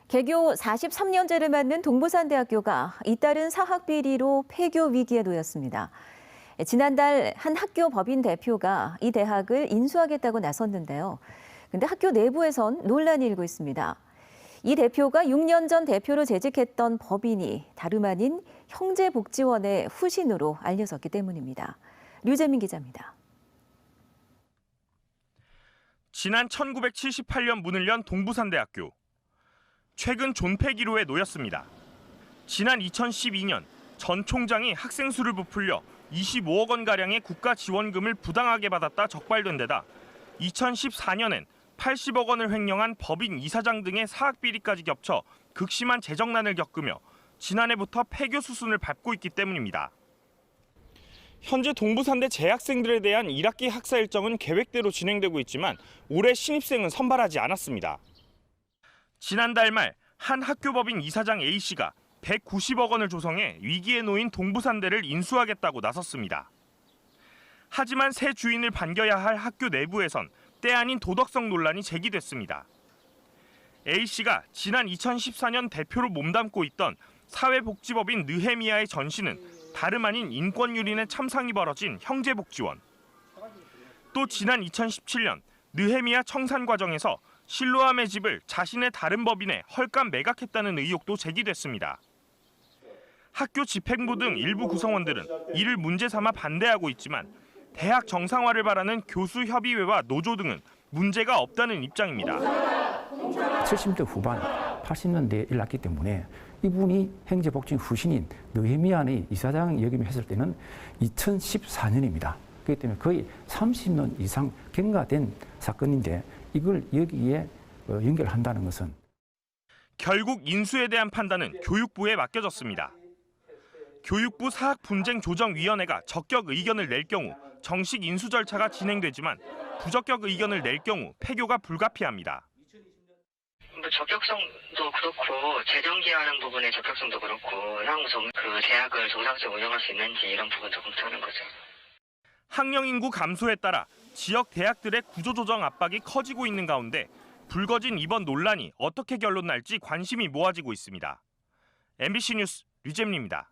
개교 43년째를 맞는 동부산대학교가 잇따른 사학 비리로 폐교 위기에 놓였습니다. 지난달 한 학교 법인 대표가 이 대학을 인수하겠다고 나섰는데요. 근데 학교 내부에선 논란이 일고 있습니다. 이 대표가 6년 전 대표로 재직했던 법인이 다름 아닌 형제복지원의 후신으로 알려졌기 때문입니다. 류재민 기자입니다. 지난 1978년 문을 연 동부산대학교. 최근 존폐기로에 놓였습니다. 지난 2012년 전 총장이 학생 수를 부풀려 25억 원가량의 국가 지원금을 부당하게 받았다 적발된 데다 2014년엔 80억 원을 횡령한 법인 이사장 등의 사학 비리까지 겹쳐 극심한 재정난을 겪으며 지난해부터 폐교 수순을 밟고 있기 때문입니다. 현재 동부산대 재학생들에 대한 1학기 학사 일정은 계획대로 진행되고 있지만 올해 신입생은 선발하지 않았습니다. 지난달 말 한 학교법인 이사장 A씨가 190억 원을 조성해 위기에 놓인 동부산대를 인수하겠다고 나섰습니다. 하지만 새 주인을 반겨야 할 학교 내부에선 때 아닌 도덕성 논란이 제기됐습니다. A씨가 지난 2014년 대표로 몸담고 있던 사회복지법인 느헤미야의 전신은 다름 아닌 인권유린의 참상이 벌어진 형제복지원. 또 지난 2017년 느헤미야 청산 과정에서 실로암의 집을 자신의 다른 법인에 헐값 매각했다는 의혹도 제기됐습니다. 학교 집행부 등 일부 구성원들은 이를 문제 삼아 반대하고 있지만 대학 정상화를 바라는 교수협의회와 노조 등은 문제가 없다는 입장입니다. 70년대 후반, 80년대에 일났기 때문에 이분이 행정복지원 후신인 느헤미야의 이사장 역임을 했을 때는 2014년입니다. 그렇기 때문에 거의 30년 이상 경과된 사건인데 이걸 여기에 연결한다는 것은 결국 인수에 대한 판단은 교육부에 맡겨졌습니다. 교육부 사학분쟁조정위원회가 적격 의견을 낼 경우 정식 인수 절차가 진행되지만 부적격 의견을 낼 경우 폐교가 불가피합니다. 적격성도 그렇고 재정 기하는 부분의 적격성도 그렇고 향후 그 대학을 정상적으로 운영할 수 있는지 이런 부분도 검토하는 거죠. 학령 인구 감소에 따라 지역 대학들의 구조조정 압박이 커지고 있는 가운데 불거진 이번 논란이 어떻게 결론 날지 관심이 모아지고 있습니다. MBC 뉴스 류재민입니다.